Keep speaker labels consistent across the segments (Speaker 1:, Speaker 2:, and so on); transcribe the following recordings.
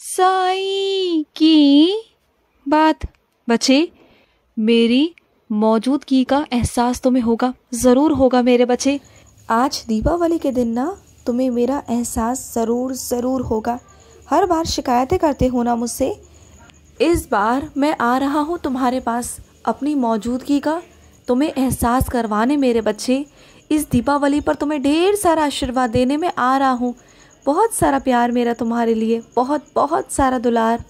Speaker 1: साईं की बात। बच्चे, मेरी मौजूदगी का एहसास तुम्हें होगा, ज़रूर होगा मेरे बच्चे। आज दीपावली के दिन ना तुम्हें मेरा एहसास ज़रूर ज़रूर होगा। हर बार शिकायतें करते हो ना मुझसे, इस बार मैं आ रहा हूँ तुम्हारे पास अपनी मौजूदगी का तुम्हें एहसास करवाने मेरे बच्चे। इस दीपावली पर तुम्हें ढेर सारा आशीर्वाद देने में आ रहा हूँ। बहुत सारा प्यार मेरा तुम्हारे लिए, बहुत बहुत सारा दुलार।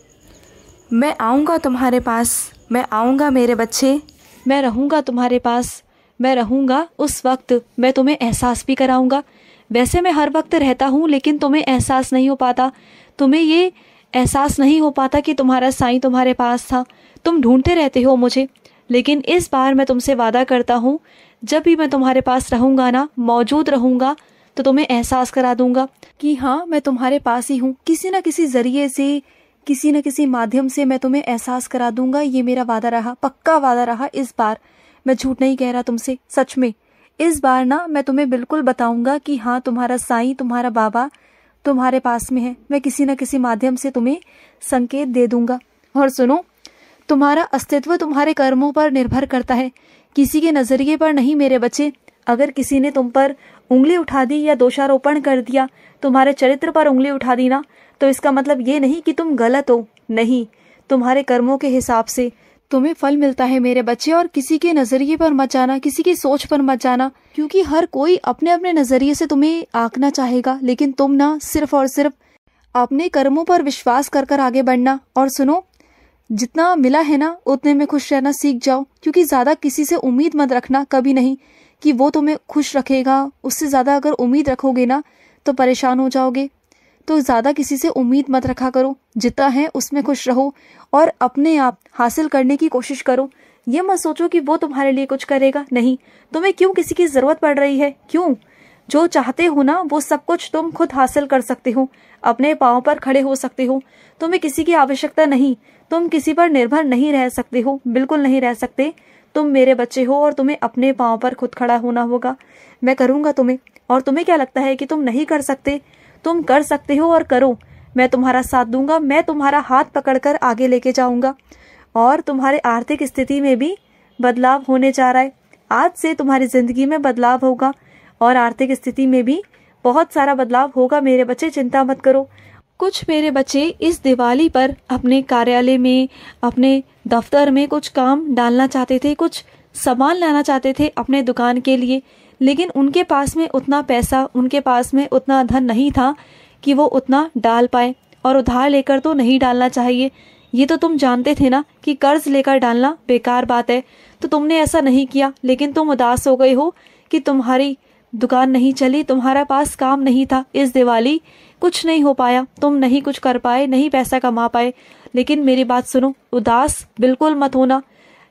Speaker 1: मैं आऊँगा तुम्हारे पास, मैं आऊँगा मेरे बच्चे, मैं रहूँगा तुम्हारे पास, मैं रहूँगा। उस वक्त मैं तुम्हें एहसास भी कराऊँगा। वैसे मैं हर वक्त रहता हूँ, लेकिन तुम्हें एहसास नहीं हो पाता। तुम्हें ये एहसास नहीं हो पाता कि तुम्हारा साईं तुम्हारे पास था। तुम ढूंढते रहते हो मुझे, लेकिन इस बार मैं तुमसे वादा करता हूँ, जब भी मैं तुम्हारे पास रहूँगा ना, मौजूद रहूँगा, तो तुम्हें एहसास करा दूँगा कि हाँ, मैं तुम्हारे पास ही हूँ। किसी न किसी ज़रिए से, किसी न किसी माध्यम से मैं तुम्हें एहसास करा दूँगा। ये मेरा वादा रहा, पक्का वादा रहा। इस बार मैं झूठ नहीं कह रहा तुमसे, सच में। इस बार ना मैं तुम्हें बिल्कुल बताऊँगा कि हाँ, तुम्हारा साईं, तुम्हारा बाबा तुम्हारे पास में है। मैं किसी न किसी माध्यम से तुम्हें संकेत दे दूँगा। और सुनो, तुम्हारा अस्तित्व तुम्हारे कर्मों पर निर्भर करता है, किसी के नज़रिए पर नहीं मेरे बच्चे। अगर किसी ने तुम पर उंगली उठा दी या दोषारोपण कर दिया, तुम्हारे चरित्र पर उंगली उठा दी ना, तो इसका मतलब ये नहीं कि तुम गलत हो। नहीं, तुम्हारे कर्मों के हिसाब से तुम्हें फल मिलता है मेरे बच्चे। और किसी के नज़रिए पर मत जाना, किसी की सोच पर मत जाना, क्योंकि हर कोई अपने अपने नज़रिए से तुम्हें आंकना चाहेगा। लेकिन तुम ना सिर्फ और सिर्फ अपने कर्मों पर विश्वास कर कर आगे बढ़ना। और सुनो, जितना मिला है ना, उतने में खुश रहना सीख जाओ। क्योंकि ज़्यादा किसी से उम्मीद मत रखना, कभी नहीं कि वो तुम्हें खुश रखेगा। उससे ज़्यादा अगर उम्मीद रखोगे ना, तो परेशान हो जाओगे। तो ज़्यादा किसी से उम्मीद मत रखा करो, जितना है उसमें खुश रहो और अपने आप हासिल करने की कोशिश करो। ये मत सोचो कि वो तुम्हारे लिए कुछ करेगा। नहीं, तुम्हें क्यों किसी की ज़रूरत पड़ रही है? क्यों? जो चाहते हो ना, वो सब कुछ तुम खुद हासिल कर सकते हो, अपने पाँव पर खड़े हो सकते हो। तुम्हें किसी की आवश्यकता नहीं, तुम किसी पर निर्भर नहीं रह सकते हो, बिल्कुल नहीं रह सकते। तुम मेरे बच्चे हो और तुम्हें अपने पाँव पर खुद खड़ा होना होगा। मैं करूँगा तुम्हें। और तुम्हें क्या लगता है कि तुम नहीं कर सकते? तुम कर सकते हो और करो। मैं तुम्हारा साथ दूंगा, मैं तुम्हारा हाथ पकड़कर आगे लेके जाऊंगा। और तुम्हारे आर्थिक स्थिति में भी बदलाव होने जा रहा है। आज से तुम्हारी जिंदगी में बदलाव होगा और आर्थिक स्थिति में भी बहुत सारा बदलाव होगा मेरे बच्चे, चिंता मत करो। कुछ मेरे बच्चे इस दिवाली पर अपने कार्यालय में, अपने दफ्तर में कुछ काम डालना चाहते थे, कुछ सामान लाना चाहते थे अपने दुकान के लिए, लेकिन उनके पास में उतना पैसा, उनके पास में उतना धन नहीं था कि वो उतना डाल पाए। और उधार लेकर तो नहीं डालना चाहिए, ये तो तुम जानते थे ना कि कर्ज लेकर डालना बेकार बात है। तो तुमने ऐसा नहीं किया, लेकिन तुम उदास हो गए हो कि तुम्हारी दुकान नहीं चली, तुम्हारा पास काम नहीं था। इस दिवाली कुछ नहीं हो पाया, तुम नहीं कुछ कर पाए, नहीं पैसा कमा पाए। लेकिन मेरी बात सुनो, उदास बिल्कुल मत होना।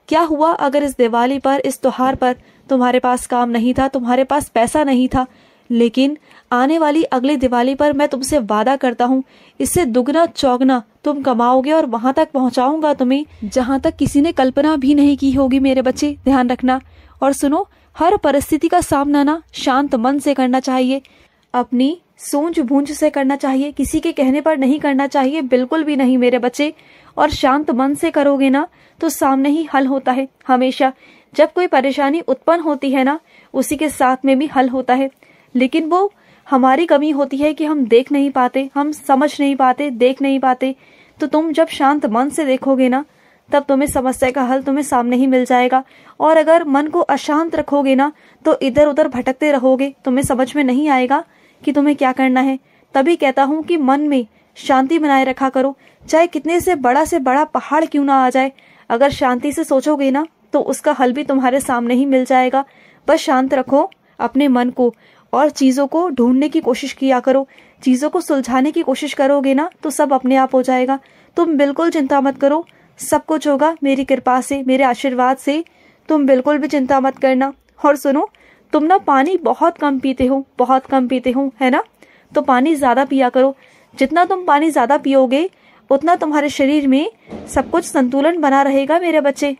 Speaker 1: क्या हुआ अगर इस दिवाली पर, इस त्योहार पर तुम्हारे पास काम नहीं था, तुम्हारे पास पैसा नहीं था, लेकिन आने वाली अगली दिवाली पर मैं तुमसे वादा करता हूँ, इससे दुगना चौगना तुम कमाओगे और वहां तक पहुंचाऊंगा तुम्हें जहां तक किसी ने कल्पना भी नहीं की होगी मेरे बच्चे, ध्यान रखना। और सुनो, हर परिस्थिति का सामना ना शांत मन से करना चाहिए, अपनी सूझ बूझ से करना चाहिए, किसी के कहने पर नहीं करना चाहिए, बिल्कुल भी नहीं मेरे बच्चे। और शांत मन से करोगे ना, तो सामने ही हल होता है हमेशा। जब कोई परेशानी उत्पन्न होती है ना, उसी के साथ में भी हल होता है। लेकिन वो हमारी कमी होती है कि हम देख नहीं पाते, हम समझ नहीं पाते, देख नहीं पाते। तो तुम जब शांत मन से देखोगे ना, तब तुम्हें समस्या का हल तुम्हें सामने ही मिल जाएगा। और अगर मन को अशांत रखोगे ना, तो इधर उधर भटकते रहोगे, तुम्हें समझ में नहीं आएगा कि तुम्हें क्या करना है। तभी कहता हूँ कि मन में शांति बनाए रखा करो, चाहे कितने से बड़ा पहाड़ क्यों ना आ जाए। अगर शांति से सोचोगे ना, तो उसका हल भी तुम्हारे सामने ही मिल जाएगा। बस शांत रखो अपने मन को और चीज़ों को ढूंढने की कोशिश किया करो। चीज़ों को सुलझाने की कोशिश करोगे ना, तो सब अपने आप हो जाएगा। तुम बिल्कुल चिंता मत करो, सब कुछ होगा मेरी कृपा से, मेरे आशीर्वाद से। तुम बिल्कुल भी चिंता मत करना। और सुनो, तुम ना पानी बहुत कम पीते हो, बहुत कम पीते हो, है ना? तो पानी ज़्यादा पिया करो। जितना तुम पानी ज़्यादा पियोगे, उतना तुम्हारे शरीर में सब कुछ संतुलन बना रहेगा मेरे बच्चे।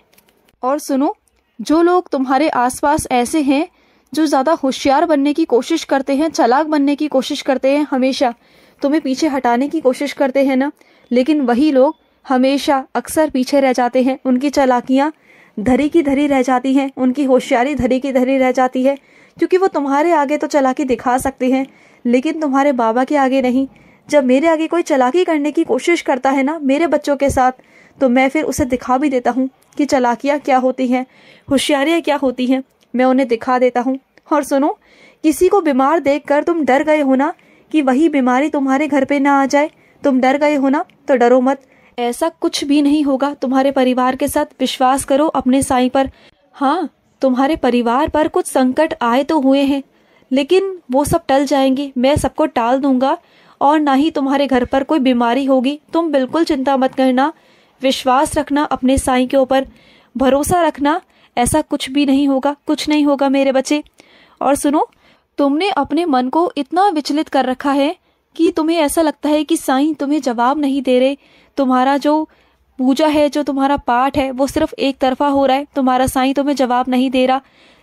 Speaker 1: और सुनो, जो लोग तुम्हारे आसपास ऐसे हैं जो ज़्यादा होशियार बनने की कोशिश करते हैं, चालाक बनने की कोशिश करते हैं, हमेशा तुम्हें पीछे हटाने की कोशिश करते हैं ना, लेकिन वही लोग हमेशा अक्सर पीछे रह जाते हैं। उनकी चालाकियाँ धरी की धरी रह जाती हैं, उनकी होशियारी धरी की धरी रह जाती है, क्योंकि वो तुम्हारे आगे तो चालाकी दिखा सकते हैं लेकिन तुम्हारे बाबा के आगे नहीं। जब मेरे आगे कोई चालाकी करने की कोशिश करता है ना मेरे बच्चों के साथ, तो मैं फिर उसे दिखा भी देता हूँ कि चालाकियाँ क्या होती हैं, होशियारियाँ क्या होती हैं, मैं उन्हें दिखा देता हूँ। और सुनो, किसी को बीमार देखकर तुम डर गए हो ना कि वही बीमारी तुम्हारे घर पे ना आ जाए, तुम डर गए हो ना, तो डरो मत, ऐसा कुछ भी नहीं होगा तुम्हारे परिवार के साथ। विश्वास करो अपने साईं पर। हाँ, तुम्हारे परिवार पर कुछ संकट आए तो हुए हैं, लेकिन वो सब टल जाएंगे, मैं सबको टाल दूंगा और ना ही तुम्हारे घर पर कोई बीमारी होगी। तुम बिल्कुल चिंता मत करना, विश्वास रखना अपने साईं के ऊपर, भरोसा रखना, ऐसा कुछ भी नहीं होगा, कुछ नहीं होगा मेरे बच्चे। और सुनो, तुमने अपने मन को इतना विचलित कर रखा है कि तुम्हें ऐसा लगता है कि साईं तुम्हें जवाब नहीं दे रहे, तुम्हारा जो पूजा है, जो तुम्हारा पाठ है, वो सिर्फ एक तरफा हो रहा है, तुम्हारा साईं तुम्हें जवाब नहीं दे रहा।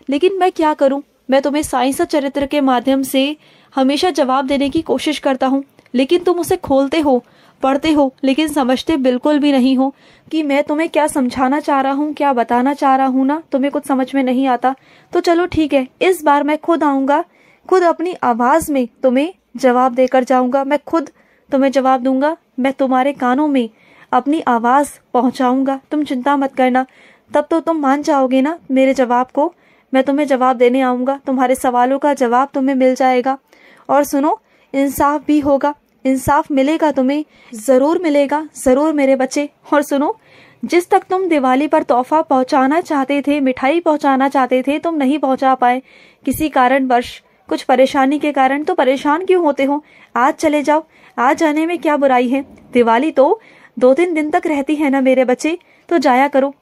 Speaker 1: लेकिन मैं क्या करूं, मैं तुम्हें साईं सच्चरित्र के माध्यम से हमेशा जवाब देने की कोशिश करता हूं, लेकिन तुम उसे खोलते हो, पढ़ते हो, लेकिन समझते बिल्कुल भी नहीं हो कि मैं तुम्हें क्या समझाना चाह रहा हूँ, क्या बताना चाह रहा हूँ ना, तुम्हें कुछ समझ में नहीं आता। तो चलो ठीक है, इस बार मैं खुद आऊंगा, खुद अपनी आवाज में तुम्हें जवाब देकर जाऊंगा, मैं खुद तुम्हें जवाब दूंगा, मैं तुम्हारे कानों में अपनी आवाज पहुंचाऊंगा, तुम चिंता मत करना। तब तो तुम मान जाओगे ना मेरे जवाब को, मैं तुम्हें जवाब देने आऊंगा, तुम्हारे सवालों का जवाब तुम्हें मिल जाएगा। और सुनो, इंसाफ भी होगा, इंसाफ मिलेगा तुम्हें, जरूर मिलेगा, जरूर मेरे बच्चे। और सुनो, जिस तक तुम दिवाली पर तोहफा पहुंचाना चाहते थे, मिठाई पहुंचाना चाहते थे, तुम नहीं पहुंचा पाए किसी कारणवश, कुछ परेशानी के कारण। तो परेशान क्यों होते हो, आज चले जाओ, आज जाने में क्या बुराई है। दिवाली तो 2-3 दिन तक रहती है ना मेरे बच्चे, तो जाया करो,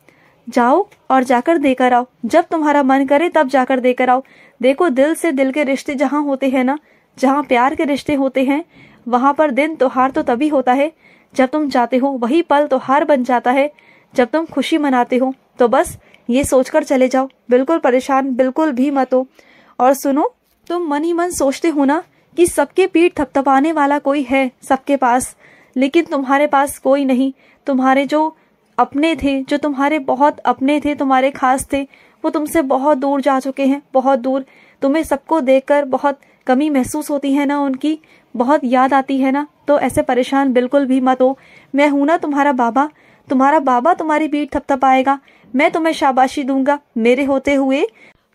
Speaker 1: जाओ और जाकर देकर आओ, जब तुम्हारा मन करे तब जाकर देकर आओ। देखो, दिल से दिल के रिश्ते जहाँ होते हैं ना, जहाँ प्यार के रिश्ते होते हैं, वहां पर दिन त्योहार तो तभी होता है जब तुम जाते हो, वही पल त्योहार बन जाता है जब तुम खुशी मनाते हो। तो बस ये सोचकर चले जाओ, बिल्कुल परेशान बिल्कुल भी मत हो। और सुनो, तुम मन ही मन सोचते हो ना कि सबके पीठ थपथपाने वाला कोई है सबके पास, लेकिन तुम्हारे पास कोई नहीं। तुम्हारे जो अपने थे, जो तुम्हारे बहुत अपने थे, तुम्हारे खास थे, वो तुमसे बहुत दूर जा चुके हैं, बहुत दूर। तुम्हें सबको देखकर बहुत कमी महसूस होती है ना, उनकी बहुत याद आती है ना, तो ऐसे परेशान बिल्कुल भी मत हो। मैं हूं ना तुम्हारा बाबा, तुम्हारा बाबा तुम्हारी पीठ थपथपाएगा, मैं तुम्हें शाबाशी दूंगा, मेरे होते हुए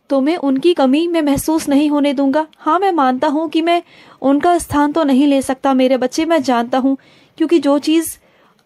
Speaker 1: तुम्हें उनकी कमी मैं महसूस नहीं होने दूंगा। हाँ, मैं मानता हूँ कि मैं उनका स्थान तो नहीं ले सकता मेरे बच्चे, मैं जानता हूँ, क्योंकि जो चीज़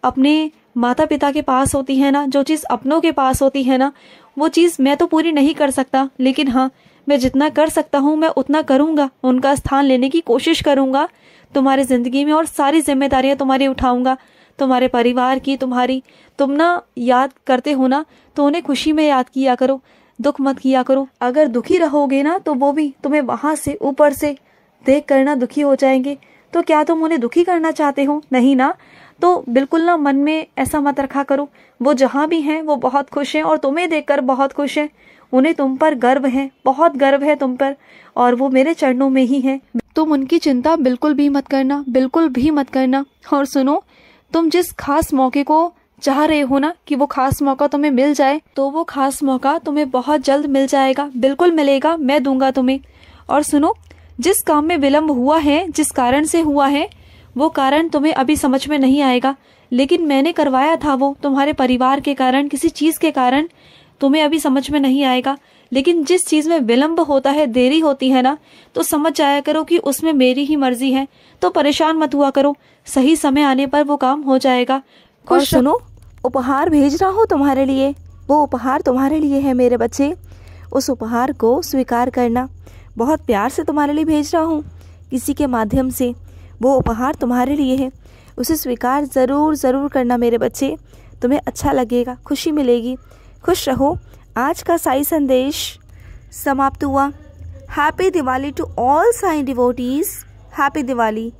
Speaker 1: अपने माता पिता के पास होती है ना, जो चीज़ अपनों के पास होती है ना, वो चीज़ मैं तो पूरी नहीं कर सकता, लेकिन हाँ, मैं जितना कर सकता हूँ मैं उतना करूँगा, उनका स्थान लेने की कोशिश करूँगा तुम्हारी ज़िंदगी में, और सारी जिम्मेदारियाँ तुम्हारी उठाऊँगा, तुम्हारे परिवार की, तुम्हारी। तुम ना याद करते हो ना, तो उन्हें खुशी में याद किया करो, दुख मत किया करो। अगर दुखी रहोगे ना, तो वो भी तुम्हें वहां से ऊपर से देख कर ना दुखी हो जाएंगे। तो क्या तुम उन्हें दुखी करना चाहते हो? नहीं ना, तो बिल्कुल ना मन में ऐसा मत रखा करो। वो जहाँ भी हैं वो बहुत खुश हैं और तुम्हें देखकर बहुत खुश हैं। उन्हें तुम पर गर्व है, बहुत गर्व है तुम पर, और वो मेरे चरणों में ही हैं। तुम उनकी चिंता बिल्कुल भी मत करना, बिल्कुल भी मत करना। और सुनो, तुम जिस खास मौके को चाह रहे हो ना कि वो खास मौका तुम्हें मिल जाए, तो वो खास मौका तुम्हें बहुत जल्द मिल जाएगा, बिल्कुल मिलेगा, मैं दूंगा तुम्हें। और सुनो, जिस काम में विलंब हुआ है, जिस कारण से हुआ है, वो कारण तुम्हें अभी समझ में नहीं आएगा, लेकिन मैंने करवाया था वो तुम्हारे परिवार के कारण, किसी चीज के कारण तुम्हें अभी समझ में नहीं आएगा। लेकिन जिस चीज में विलंब होता है, देरी होती है ना, तो समझ जाया करो कि उसमें मेरी ही मर्जी है। तो परेशान मत हुआ करो, सही समय आने पर वो काम हो जाएगा।
Speaker 2: और सुनो, उपहार भेज रहा हूँ तुम्हारे लिए, वो उपहार तुम्हारे लिए है मेरे बच्चे। उस उपहार को स्वीकार करना, बहुत प्यार से तुम्हारे लिए भेज रहा हूँ किसी के माध्यम से, वो उपहार तुम्हारे लिए है, उसे स्वीकार ज़रूर ज़रूर करना मेरे बच्चे, तुम्हें अच्छा लगेगा, खुशी मिलेगी। खुश रहो। आज का साई संदेश समाप्त हुआ। Happy Diwali to all Sai devotees. Happy Diwali.